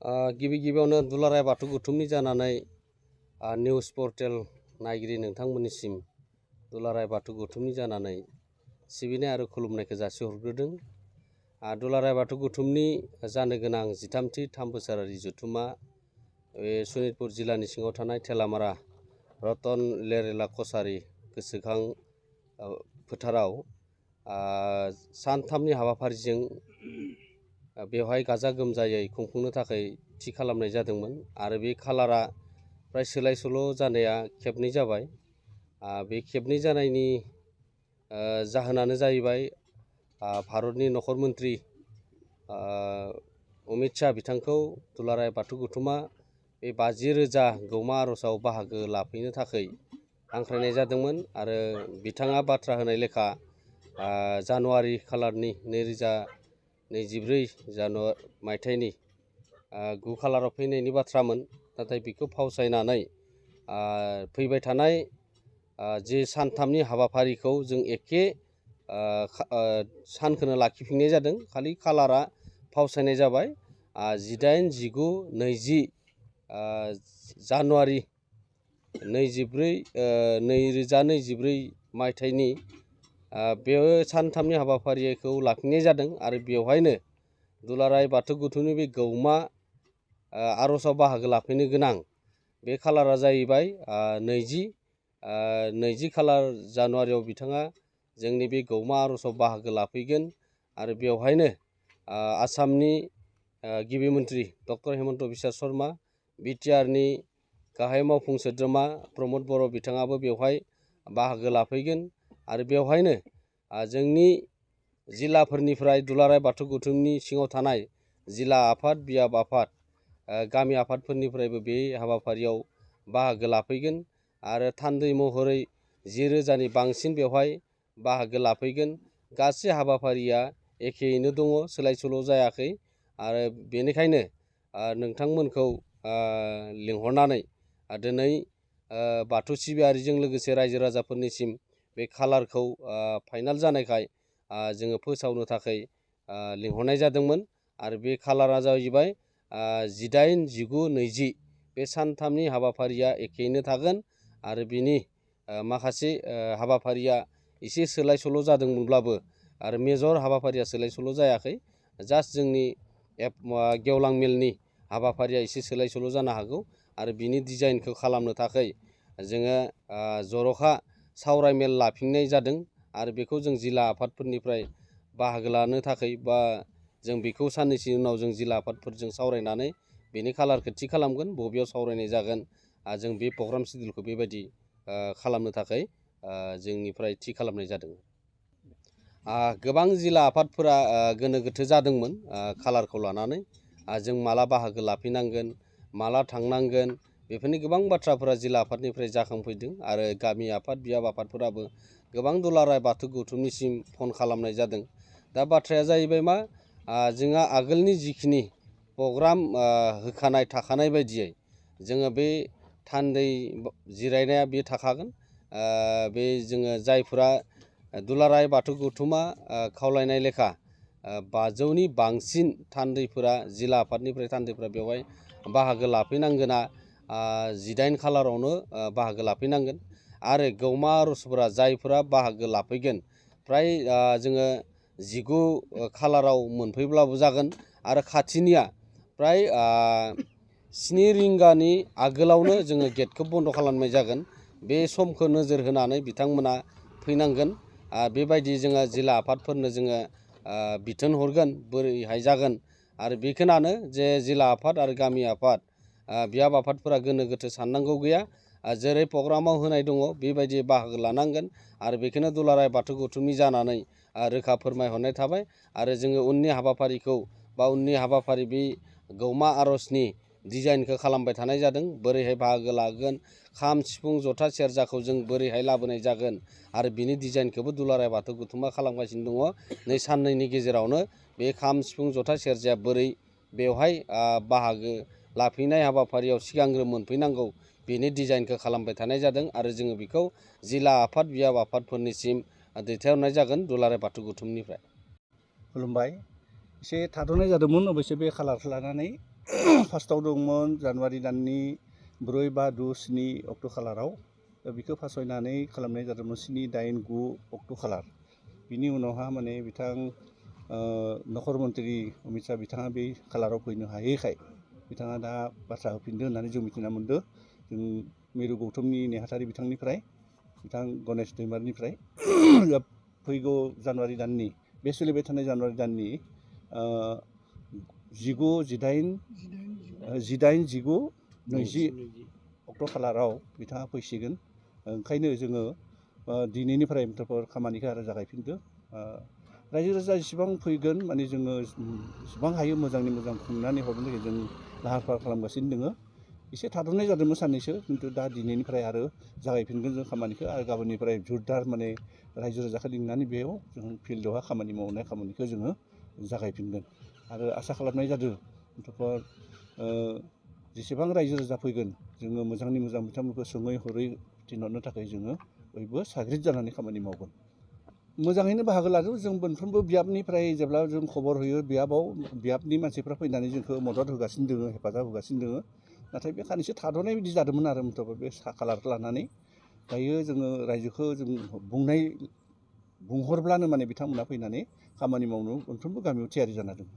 गिबि गिबियावनो दुलाराय बाथौ गौथुमनि जानानै निउस पर्टेल नायगिरि नोंथांमोननिसिम दुलाराय बाथौ गौथुमनि जानानै सिबिनाय आरो खुलुमनायखौ जासिहरग्रोदों। दुलाराय बाथौ गौथुमनि जानो गोनां 13थि 3 बोसोरारि जथुमा सनितपुर जिल्लानि सिङाव थानाय थेलामारा रतन लेरेला कसारी गोसोखां फोथाराव सानथामनि हाबाफारिजों बेवहाय गाजा गोमजायै खुंफुंनो थाखाय थि खालामनाय जादोंमोन आरो बे खालारा प्राय सोलाय सोल' जानाया खेबनै जाबाय। बे खेबनै जानायनि जाहोनानो जाहैबाय भारतनि नखर मन्त्रि अमित शाह बिथांखौ दुलाराय बाथौ गौथुमा बे 50,000 गौमा आर'जआव बाहागो लाफैनो थाखाय हांख्रायनाय जादोंमोन आरो बिथाङा बाथ्रा होनाय लेखा जानुवारि खालारनि 2024 मायथाइनि 9 खालाराव फैनायनि बाथ्रामोन, नाथाय बेखौ फावसायनानै फैबाय थानाय जे सानथामनि हाबाफारिखौ जों एखे सानखौनो लाखिफिननाय जादों। खालि खालारा फावसायनाय जाबाय। 18, 19, 20 जानुवारि 2024 मायथाइनि बे सानथामनि हाबाफारिखौ लाखिनाय जादों आरो बेवहायनो दुलाराय बाथौ गौथुमनि बे गौमा आर'जआव बाहागो लाफैनो गोनां बे खालारा जाहैबाय 20 खालार जानुवारियाव बिथाङा जोंनि बे गौमा आर'जआव बाहागो लाफैगोन आरो बेवहायनो आसामनि गिबि मन्त्रि डक्टर हेमन्त बिश्व शर्मा, बिटिआरनि गाहाय मावफुं सोद्रोमा प्रमद बर' बिथाङाबो बेवहाय बाहागो लाफैगोन आरो बेवहायनो जोंनि जिल्लाफोरनिफ्राय दुलाराय बाथौ गौथुमनि सिङाव थानाय जिल्ला आफाद, बियाब आफाद, गामि आफादफोरनिफ्रायबो बे हाबाफारियाव बाहागो लाफैगोन आरो थान्दै महरै 10,000नि बांसिन बेवहाय बाहागो लाफैगोन। गासै हाबाफारिया एखेयैनो दङ, सोलाय सोल' जायाखै आरो बेनिखायनो नोंथांमोनखौ लिंहरनानै दिनै बाथौ सिबियारिजों लोगोसे रायजो राजाफोरनिसिम बे खालारखौ फाइनाल जानायखाय जोङो फोसावनो थाखाय लिंहरनाय जादोंमोन आरो बे खालारा जाहैबाय 18, 19, 20 बे सानथामनि हाबाफारिया एखेयैनो थागोन आरो बिनि माखासे हाबाफारिया एसे सोलाय सोल' जादोंमोनब्लाबो आरो मेजर हाबाफारिया सोलाय सोल' जायाखै। जास्ट जोंनि गेवलां मेलनि हाबाफारिया एसे सोलाय सोल' जानो हागौ आरो बिनि डिजाइनखौ खालामनो थाखाय जोङो जर'खा सावराय मेल लाफिननाय जादों आरो बेखौ जों जिल्ला आफादफोरनिफ्राय बाहागो लानो थाखाय बा जों बेखौ साननैसो उनाव जों जिल्ला आफादफोरजों सावरायनानै बेनि खालारखौ थि खालामगोन, बबेयाव सावरायनाय जागोन। जों बे प्रग्राम सिडिउलखौ बेबायदि खालामनो थाखाय जोंनिफ्राय थि खालामनाय जादों। गोबां जिल्ला आफादफोरा गोनो गोथो जादोंमोन खालारखौ लानानै। जों माला बाहागो लाफैनांगोन, माला थांनांगोन, बेफोरनि गोबां बाथ्राफोरा जिल्ला आफादनिफ्राय जाखांफैदों आरो गामि आफाद, बियाब आफादफोराबो गोबां दुलाराय बाथौ गौथुमनिसिम फन खालामनाय जादों। दा बाथ्राया जाहैबाय मा, जोंहा आगोलनि जिखिनि प्रग्राम होखानाय थाखानाय बायदियै जोङो बे थान्दै जिरायनाया बे थाखागोन। बे जोङो जायफोरा दुलाराय बाथौ गौथुमा खावलायनाय लेखा 500नि बांसिन थान्दैफोरा जिल्ला आफादनिफ्राय थान्दैफोरा बेवहाय बाहागो लाफैनांगोना 18 खालारावनो बाहागो लाफैनांगोन आरो गौमा आर'जफोरा जायफोरा बाहागो लाफैगोन फ्राय जोङो 19 खालाराव मोनफैब्लाबो जागोन आरो खाथिनिया फ्राय 7 रिंगानि आगोलावनो जोङो गेटखौ बन्द' खालामनाय जागोन। बे समखौ नोजोर होनानै बिथांमोना फैनांगोन। बेबायदि जोङो जिल्ला आफादफोरनो जोङो बिथोन हरगोन बोरैहाय जागोन आरो बेखौनानो जे जिल्ला आफाद आरो गामि आफाद, बियाब आफादफोरा गोनो गोथो साननांगौ गैया। जेरै प्रग्रामाव होनाय दङ बेबायदि बाहागो लानांगोन आरो बेखौनो दुलाराय बाथौ गौथुमनि जानानै रोखा फोरमायहरनाय थाबाय आरो जोङो उननि हाबाफारिखौ बा उननि हाबाफारि बे गौमा आर'जनि डिजाइनखौ खालामबाय थानाय जादों। बोरैहाय बाहागो लागोन, खाम, सिफुं, जथा, सेरजाखौ जों बोरैहाय लाबोनाय जागोन आरो बिनि डिजाइनखौबो दुलाराय बाथौ गौथुमा खालामगासिनो दङ। नै साननैनि गेजेरावनो बे खाम, सिफुं, जथा, सेरजाया बोरै बेवहाय बाहागो लाफैनाय हाबाफारियाव सिगांग्रो मोनफैनांगौ बेनि डिजाइनखौ खालामबाय थानाय जादों आरो जोङो बेखौ जिल्ला आफाद, बियाब आफादफोरनिसिम दैथायहरनाय जागोन दुलाराय बाथौ गौथुमनिफ्राय। खुलुमबाय। एसे थाद'नाय जादोंमोन अबयसे बे खालारखौ लानानै फार्स्टआव दंमोन जानुवारि दाननि 4, 5, 6, 7 अक्ट' खालाराव बेखौ फासयनानै खालामनाय जादोंमोन 7, 8, 9 अक्ट' खालार। बिनि उनावहा माने बिथां नखर मन्त्रि अमित शाह बिथाङा बे खालाराव फैनो हायैखाय बिथाङा दा बाथ्रा होफिनदो होननानै जों मिथिना मोनदों। जों मिरु गौतमनि नेहाथारि बिथांनिफ्राय बिथां गणेश दैमारिनिफ्राय फैगौ जानुवारि दाननि बे सोलिबाय थानाय जानुवारि दाननि 19, 18, 19, 20 अक्ट' खालाराव बिथाङा फैसिगोन। ओंखायनो जोङो दिनैनिफ्राय खामानिखौ आरो जागायफिनदो। रायजो राजा जेसेबां फैगोन माने जोङो जेसेबां हायो मोजांनि मोजां खुंनानै हरनो थाखाय जों लाहार फाहार खालामगासिनो दङ। एसे थाद'नाय जादोंमोन साननैसो, खिन्थु दा दिनैनिफ्राय आरो जागायफिनगोन जों खामानिखौ। आरो गाबोननिफ्राय जुरदार माने रायजो राजाखौ लिंनानै बेयाव जों फिल्डआवहा खामानि मावनाय खामानिखौ जोङो जागायफिनगोन। आरो आसा खालामनाय जादों जेसेबां रायजो राजा फैगोन जोङो मोजांनि मोजां बिथांमोनखौ सोङै हरै थिनहरनो थाखाय जोङो बयबो साग्रिद जानानै खामानि मावगोन। मोजाङैनो बाहागो लादों। जों मोनफ्रोमबो बियाबनिफ्राय जेब्ला जों खबर होयो बियाबनि मानसिफ्रा फैनानै जोंखौ मदद होगासिनो दङ, हेफाजाब होगासिनो दङ। नाथाय बे खानैसो थाद'नाय बायदि जादोंमोन आरो बे खालारखौ लानानै। दायो जोङो रायजोखौ जों बुंहरब्लानो माने बिथांमोना फैनानै खामानि मावनो मोनफ्रोमबो गामियाव थियारि जाना दङ।